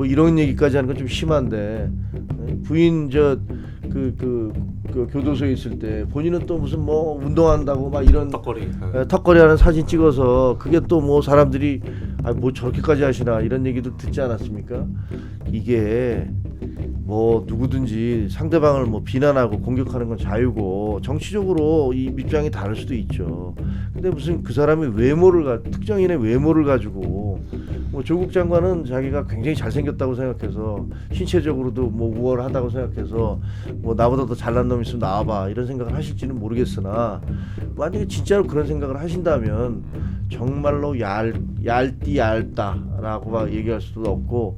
뭐 이런 얘기까지 하는 건 좀 심한데 부인 그 교도소에 있을 때 본인은 또 무슨 뭐 운동한다고 막 이런 턱걸이하는 사진 찍어서 그게 또 뭐 사람들이 뭐 저렇게까지 하시나 이런 얘기도 듣지 않았습니까? 이게 뭐 누구든지 상대방을 뭐 비난하고 공격하는 건 자유고 정치적으로 이 입장이 다를 수도 있죠. 근데 무슨 그 사람의 특정인의 외모를 가지고 뭐 조국 장관은 자기가 굉장히 잘생겼다고 생각해서 신체적으로도 뭐 우월하다고 생각해서 뭐 나보다 더 잘난 놈 있으면 나와봐 이런 생각을 하실지는 모르겠으나 만약에 진짜로 그런 생각을 하신다면 정말로 얇디 얇다라고 막 얘기할 수도 없고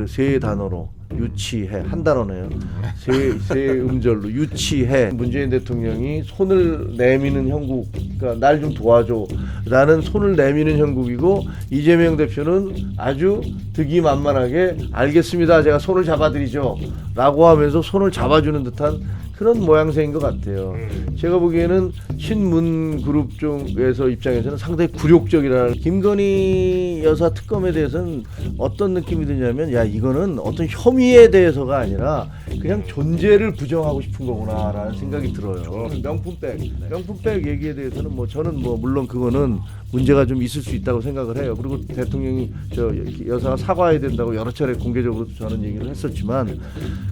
세 단어로 유치해 한 단어네요. 세 음절로 유치해. 문재인 대통령이 손을 내미는 형국, 그러니까 날 좀 도와줘라는 손을 내미는 형국이고 이재명 대표는 아주 득이만만하게 알겠습니다. 제가 손을 잡아드리죠라고 하면서 손을 잡아주는 듯한 그런 모양새인 것 같아요. 제가 보기에는 친문 그룹 쪽에서 입장에서는 상당히 굴욕적이라는 김건희 여사 특검에 대해서는 어떤 느낌이 드냐면 야 이거는 어떤 혐의에 대해서가 아니라 그냥 존재를 부정하고 싶은 거구나라는 생각이 들어요. 명품백 얘기에 대해서는 뭐 저는 뭐 물론 그거는 문제가 좀 있을 수 있다고 생각을 해요. 그리고 대통령이 저 여사가 사과해야 된다고 여러 차례 공개적으로 저는 얘기를 했었지만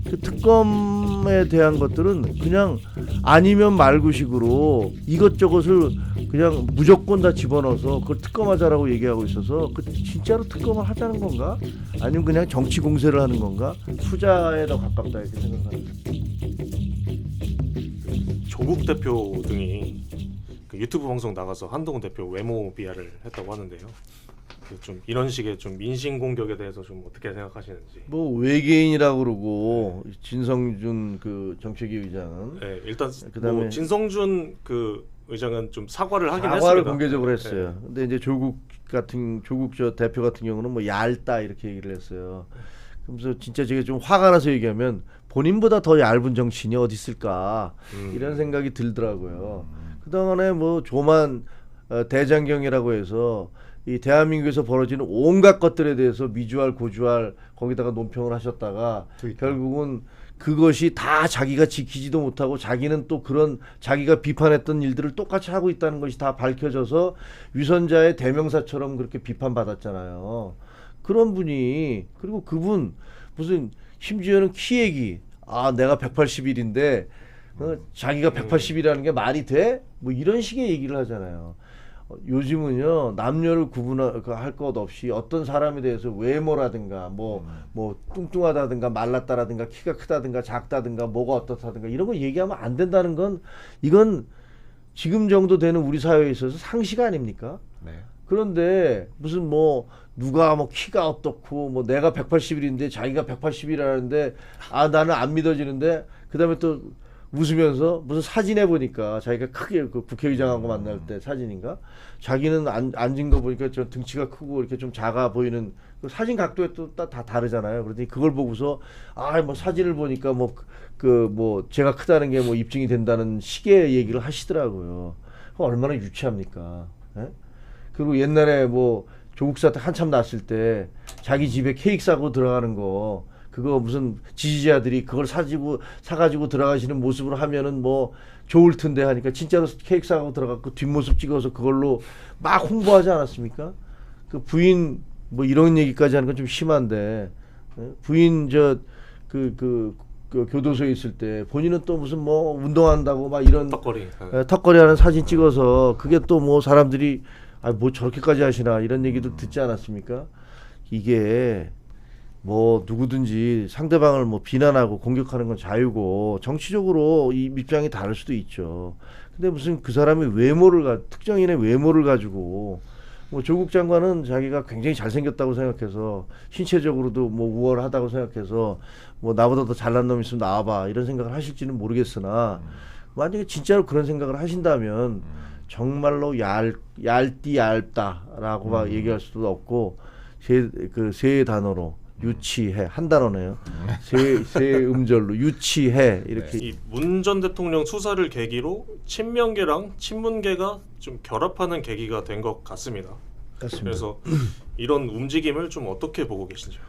그 특검에 대한 것들은 그냥 아니면 말고식으로 이것저것을 그냥 무조건 다 집어넣어서 그걸 특검하자라고 얘기하고 있어서 그 진짜로 특검을 하자는 건가? 아니면 그냥 정치 공세를 하는 건가? 후자에 더 가깝다 이렇게 생각합니다. 조국 대표 등이 그 유튜브 방송 나가서 한동훈 대표 외모 비하를 했다고 하는데요. 좀 이런 식의 좀 민심 공격에 대해서 좀 어떻게 생각하시는지. 뭐 외계인이라고 그러고 진성준 그 정책위 의장은 네, 일단 그다음에 뭐 진성준 그 의장은 좀 사과를 하긴 했습니다. 사과를 공개적으로 했어요. 네. 근데 이제 조국 저 대표 같은 경우는 뭐 얇다 이렇게 얘기를 했어요. 그래서 진짜 제가 좀 화가 나서 얘기하면 본인보다 더 얇은 정치인이 어디 있을까 이런 생각이 들더라고요. 그동안에 뭐 조만 대장경이라고 해서 이 대한민국에서 벌어지는 온갖 것들에 대해서 미주알 고주알 거기다가 논평을 하셨다가 결국은 그것이 다 자기가 지키지도 못하고 자기는 또 그런 자기가 비판했던 일들을 똑같이 하고 있다는 것이 다 밝혀져서 위선자의 대명사처럼 그렇게 비판받았잖아요. 그런 분이 그리고 그분 무슨 심지어는 키 얘기 내가 181인데 자기가 180이라는 게 말이 돼? 뭐 이런 식의 얘기를 하잖아요. 요즘은요 남녀를 구분할 것 없이 어떤 사람에 대해서 외모라든가 뭐 뚱뚱하다든가 말랐다라든가 키가 크다든가 작다든가 뭐가 어떻다든가 이런 거 얘기하면 안 된다는 건 이건 지금 정도 되는 우리 사회에 있어서 상식 아닙니까? 네. 그런데 무슨 뭐 누가 뭐 키가 어떻고 뭐 내가 180인데 자기가 180이라는데 나는 안 믿어지는데 그다음에 또 웃으면서 무슨 사진에 보니까 자기가 크게 그 국회의장하고 만날 때 사진인가 자기는 앉은 거 보니까 저 등치가 크고 이렇게 좀 작아 보이는 그 사진 각도에 또 다 다르잖아요. 그러더니 그걸 보고서 뭐 사진을 보니까 뭐 제가 크다는 게 뭐 입증이 된다는 식의 얘기를 하시더라고요. 얼마나 유치합니까? 예? 그리고 옛날에 뭐 조국 사태 한참 났을 때 자기 집에 케이크 사고 들어가는 거 그거 무슨 지지자들이 그걸 사가지고 들어가시는 모습으로 하면은 뭐 좋을 텐데 하니까 진짜로 케이크 사가고 들어가고 뒷모습 찍어서 그걸로 막 홍보하지 않았습니까? 그 부인 뭐 이런 얘기까지 하는 건 좀 심한데 부인 그 교도소에 있을 때 본인은 또 무슨 뭐 운동한다고 막 이런 턱걸이하는 사진 찍어서 그게 또 뭐 사람들이 뭐 저렇게까지 하시나 이런 얘기도 듣지 않았습니까? 이게 뭐 누구든지 상대방을 뭐 비난하고 공격하는 건 자유고 정치적으로 이 입장이 다를 수도 있죠. 근데 무슨 그 사람의 특정인의 외모를 가지고 뭐 조국 장관은 자기가 굉장히 잘생겼다고 생각해서 신체적으로도 뭐 우월하다고 생각해서 뭐 나보다 더 잘난 놈 있으면 나와봐 이런 생각을 하실지는 모르겠으나 만약에 진짜로 그런 생각을 하신다면 정말로 얇디 얇다라고 막 얘기할 수도 없고 세 단어로 유치해 한 단어네요. 세 음절로 유치해 이렇게. 이 문 전 대통령 수사를 계기로 친명계랑 친문계가 좀 결합하는 계기가 된 것 같습니다. 맞습니다. 그래서 이런 움직임을 좀 어떻게 보고 계신지요?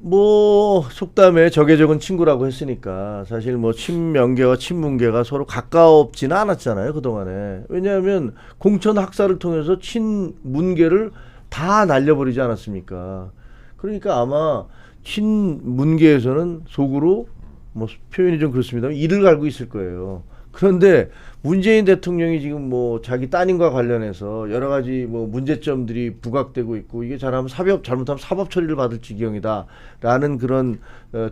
뭐 속담에 적의 적은 친구라고 했으니까 사실 뭐 친명계와 친문계가 서로 가까웠지는 않았잖아요 그동안에. 왜냐하면 공천 학살을 통해서 친문계를 다 날려버리지 않았습니까? 그러니까 아마 친문계에서는 속으로 뭐 표현이 좀 그렇습니다만 이를 갈고 있을 거예요. 그런데 문재인 대통령이 지금 뭐 자기 따님과 관련해서 여러 가지 뭐 문제점들이 부각되고 있고 이게 잘못하면 사법 처리를 받을 지경이다라는 그런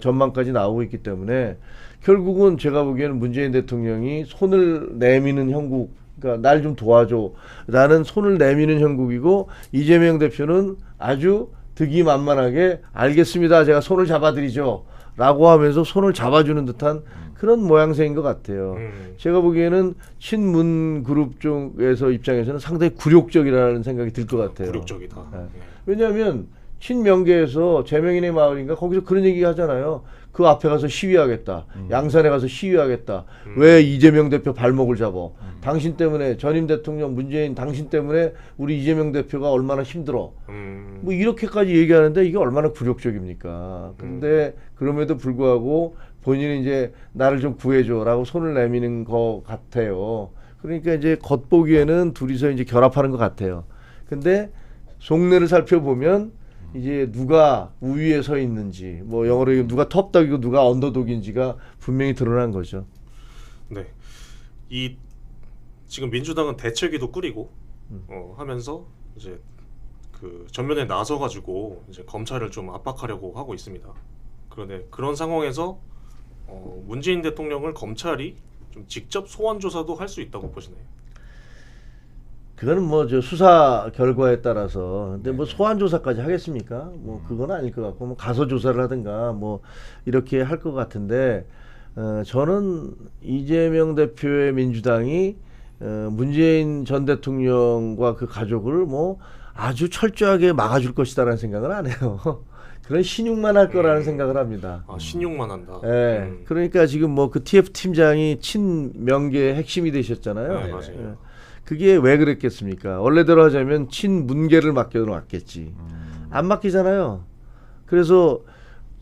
전망까지 나오고 있기 때문에 결국은 제가 보기에는 문재인 대통령이 손을 내미는 형국, 그러니까 날 좀 도와줘라는 손을 내미는 형국이고 이재명 대표는 아주 득이만만하게 알겠습니다. 제가 손을 잡아드리죠. 라고 하면서 손을 잡아주는 듯한 그런 모양새인 것 같아요. 제가 보기에는 친문 그룹 쪽에서 입장에서는 상당히 굴욕적이라는 생각이 들 것 같아요. 굴욕적이다. 네. 왜냐하면 친명계에서 재명인의 마을인가 거기서 그런 얘기 하잖아요. 그 앞에 가서 시위하겠다. 양산에 가서 시위하겠다. 왜 이재명 대표 발목을 잡어? 당신 때문에 전임 대통령 문재인 당신 때문에 우리 이재명 대표가 얼마나 힘들어. 뭐 이렇게까지 얘기하는데 이게 얼마나 굴욕적입니까? 근데 그럼에도 불구하고 본인이 이제 나를 좀 구해줘라고 손을 내미는 것 같아요. 그러니까 이제 겉보기에는 둘이서 이제 결합하는 것 같아요. 근데 속내를 살펴보면 이제 누가 우위에 서 있는지 뭐 영어로 얘기하면 누가 텁덕이고 누가 언더독인지가 분명히 드러난 거죠. 네. 이 지금 민주당은 대책위도 꾸리고 하면서 이제 그 전면에 나서 가지고 이제 검찰을 좀 압박하려고 하고 있습니다. 그런데 그런 상황에서 문재인 대통령을 검찰이 좀 직접 소환 조사도 할 수 있다고 보시나요? 그거는 뭐 저 수사 결과에 따라서 근데 뭐 소환 조사까지 하겠습니까? 뭐 그건 아닐 것 같고 뭐 가서 조사를 하든가 뭐 이렇게 할 것 같은데 저는 이재명 대표의 민주당이 문재인 전 대통령과 그 가족을 뭐 아주 철저하게 막아줄 것이다라는 생각은 안 해요. 그런 신용만 할 거라는 생각을 합니다. 아, 신용만 한다. 예. 그러니까 지금 뭐 그 TF 팀장이 친명계의 핵심이 되셨잖아요. 네, 맞아요. 예. 그게 왜 그랬겠습니까? 원래대로 하자면 친문계를 맡겨놨겠지. 안 맡기잖아요. 그래서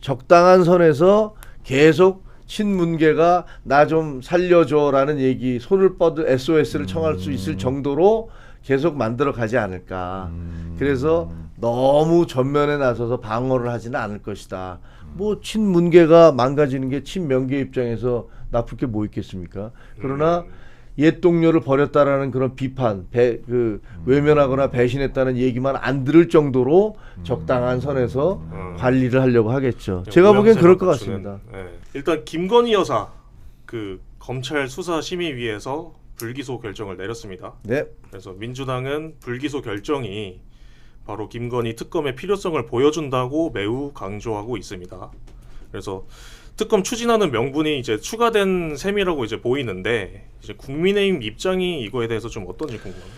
적당한 선에서 계속 친문계가 나 좀 살려줘라는 얘기, 손을 뻗을 SOS를 청할 수 있을 정도로 계속 만들어 가지 않을까. 그래서 너무 전면에 나서서 방어를 하지는 않을 것이다. 뭐 친문계가 망가지는 게 친명계 입장에서 나쁠 게 뭐 있겠습니까? 그러나 옛 동료를 버렸다라는 그런 비판, 외면하거나 배신했다는 얘기만 안 들을 정도로 적당한 선에서 관리를 하려고 하겠죠. 제가 보기엔 그럴 것 같습니다. 네. 일단 김건희 여사 그 검찰 수사심의위에서 불기소 결정을 내렸습니다. 네. 그래서 민주당은 불기소 결정이 바로 김건희 특검의 필요성을 보여준다고 매우 강조하고 있습니다. 그래서 특검 추진하는 명분이 이제 추가된 셈이라고 이제 보이는데 이제 국민의힘 입장이 이거에 대해서 좀 어떤지 궁금합니다.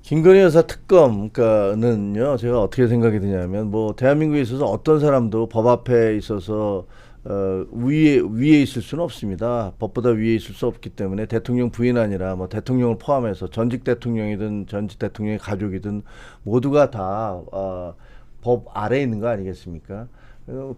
김건희 여사 특검가는요, 제가 어떻게 생각이 드냐면 뭐 대한민국에 있어서 어떤 사람도 법 앞에 있어서 위에 있을 수는 없습니다. 법보다 위에 있을 수 없기 때문에 대통령 부인 아니라 뭐 대통령을 포함해서 전직 대통령이든 전직 대통령의 가족이든 모두가 다 법 아래에 있는 거 아니겠습니까?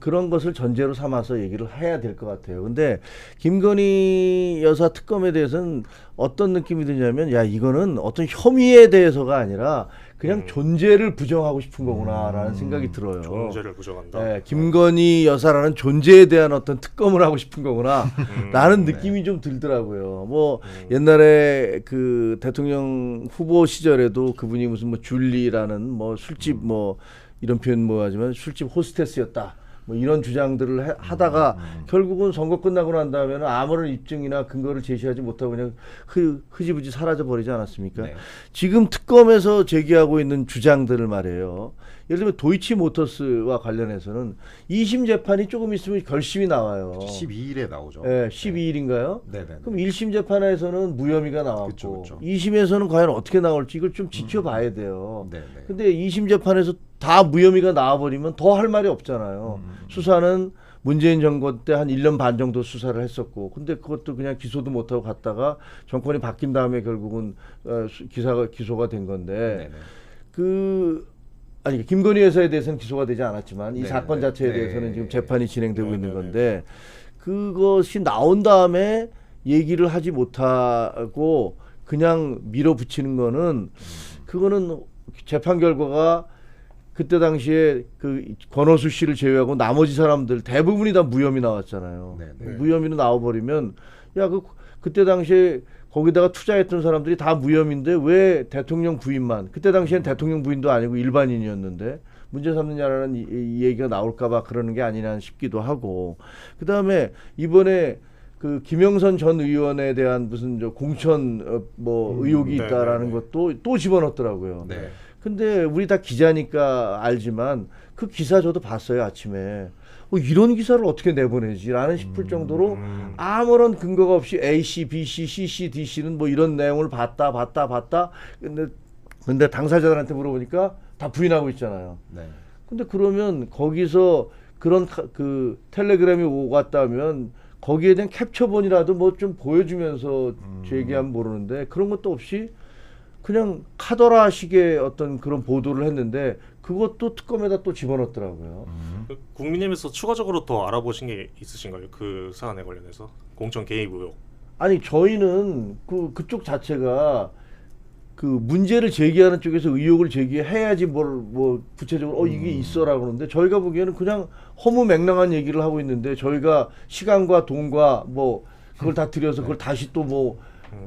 그런 것을 전제로 삼아서 얘기를 해야 될 것 같아요. 근데 김건희 여사 특검에 대해서는 어떤 느낌이 드냐면 야 이거는 어떤 혐의에 대해서가 아니라 그냥 존재를 부정하고 싶은 거구나라는 생각이 들어요. 존재를 부정한다. 네, 김건희 여사라는 존재에 대한 어떤 특검을 하고 싶은 거구나 라는 느낌이 좀 들더라고요. 뭐 옛날에 그 대통령 후보 시절에도 그분이 무슨 뭐 줄리라는 뭐 술집 뭐 이런 표현 뭐 하지만 술집 호스테스였다. 뭐 이런 주장들을 하다가 결국은 선거 끝나고 난 다음에는 아무런 입증이나 근거를 제시하지 못하고 그냥 흐지부지 사라져 버리지 않았습니까? 네. 지금 특검에서 제기하고 있는 주장들을 말이에요. 예를 들면 도이치모터스와 관련해서는 2심 재판이 조금 있으면 결심이 나와요. 12일에 나오죠. 네, 12일인가요? 네네. 그럼 1심 재판에서는 무혐의가 나왔고 그쵸. 2심에서는 과연 어떻게 나올지 이걸 좀 지켜봐야 돼요. 네네. 근데 2심 재판에서 다 무혐의가 나와버리면 더 할 말이 없잖아요. 수사는 문재인 정권 때 한 1년 반 정도 수사를 했었고 근데 그것도 그냥 기소도 못하고 갔다가 정권이 바뀐 다음에 결국은 기소가 된 건데 네네. 그 아니 김건희 여사에 대해서는 기소가 되지 않았지만 이 네, 사건 네, 자체에 네. 대해서는 지금 재판이 진행되고 네, 있는 네, 건데 그것이 나온 다음에 얘기를 하지 못하고 그냥 밀어붙이는 거는 그거는 재판 결과가 그때 당시에 그 권오수 씨를 제외하고 나머지 사람들 대부분이 다 무혐의 나왔잖아요. 네, 네. 무혐의로 나와버리면 야 그때 당시에 거기다가 투자했던 사람들이 다 무혐의인데 왜 대통령 부인만 그때 당시엔 대통령 부인도 아니고 일반인이었는데 문제 삼느냐라는 이 얘기가 나올까봐 그러는 게 아니냐 싶기도 하고 그 다음에 이번에 그 김영선 전 의원에 대한 무슨 저 공천 뭐 의혹이 네, 있다라는 네, 네. 것도 또 집어넣었더라고요. 네. 근데 우리 다 기자니까 알지만 그 기사 저도 봤어요 아침에. 이런 기사를 어떻게 내보내지라는 싶을 정도로 아무런 근거가 없이 A 씨, B 씨, C 씨, D 씨는 뭐 이런 내용을 봤다. 근데 당사자들한테 물어보니까 다 부인하고 있잖아요. 네. 근데 그러면 거기서 그런 그 텔레그램이 오갔다면 거기에 대한 캡처본이라도 뭐 좀 보여주면서 제기하면 모르는데 그런 것도 없이 그냥 카더라식의 어떤 그런 보도를 했는데 그것도 특검에다 또 집어넣더라고요. 그 국민의힘에서 추가적으로 더 알아보신 게 있으신가요? 그 사안에 관련해서 공천 개입 의혹. 아니 저희는 그쪽 자체가 그 문제를 제기하는 쪽에서 의혹을 제기해야지 뭐 구체적으로 이게 있어라 그러는데 저희가 보기에는 그냥 허무맹랑한 얘기를 하고 있는데 저희가 시간과 돈과 뭐 그걸 다 들여서 그걸 다시 또 뭐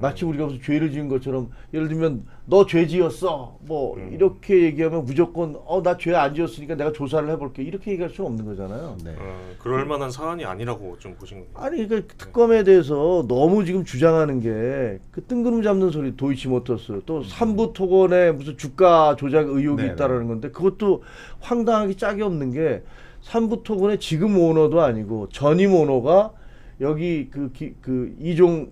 마치 우리가 무슨 죄를 지은 것처럼 예를 들면 너 죄 지었어 뭐 이렇게 얘기하면 무조건 나 죄 안 지었으니까 내가 조사를 해볼게 이렇게 얘기할 수 없는 거잖아요. 네. 그럴 만한 사안이 아니라고 좀 보신 거예요. 아니 그 특검에 대해서 너무 지금 주장하는 게 그 뜬구름 잡는 소리 도이치모터스 또 삼부 토건에 무슨 주가 조작 의혹이 네네. 있다라는 건데 그것도 황당하게 짝이 없는 게 삼부 토건의 지금 오너도 아니고 전임 오너가 여기 그 이종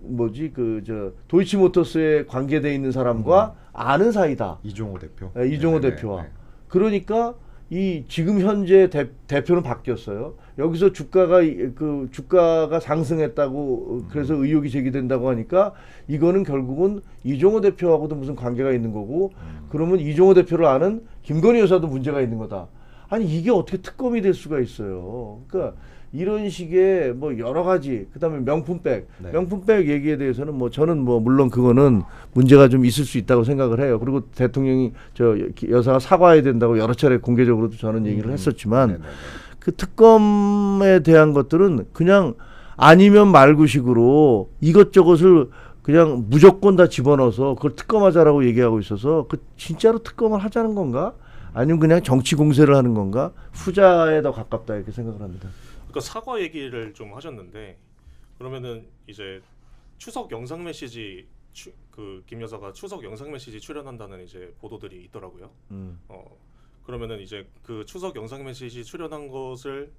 저 도이치모터스에 관계돼 있는 사람과 아는 사이다. 이종호 대표. 네, 이종호 네, 네, 대표와. 네. 그러니까 이 지금 현재 대표는 바뀌었어요. 여기서 주가가 상승했다고 그래서 의혹이 제기된다고 하니까 이거는 결국은 이종호 대표하고도 무슨 관계가 있는 거고 그러면 이종호 대표를 아는 김건희 여사도 문제가 있는 거다. 아니 이게 어떻게 특검이 될 수가 있어요. 그러니까 이런 식의 뭐 여러 가지 그다음에 명품백 네. 명품백 얘기에 대해서는 뭐 저는 뭐 물론 그거는 문제가 좀 있을 수 있다고 생각을 해요. 그리고 대통령이 저 여사가 사과해야 된다고 여러 차례 공개적으로도 저는 얘기를 했었지만 네네네. 그 특검에 대한 것들은 그냥 아니면 말고식으로 이것저것을 그냥 무조건 다 집어넣어서 그걸 특검하자라고 얘기하고 있어서 그 진짜로 특검을 하자는 건가? 아니면 그냥 정치 공세를 하는 건가? 후자에 더 가깝다 이렇게 생각을 합니다. 그러니까 사과 얘기를 좀 하셨는데 그러면은 이제 추석 영상 메시지 그 김 여사가 추석 영상 메시지 출연한다는 이제 보도들이 있더라고요. 그러면은 이제 그 추석 영상 메시지 출연한 것을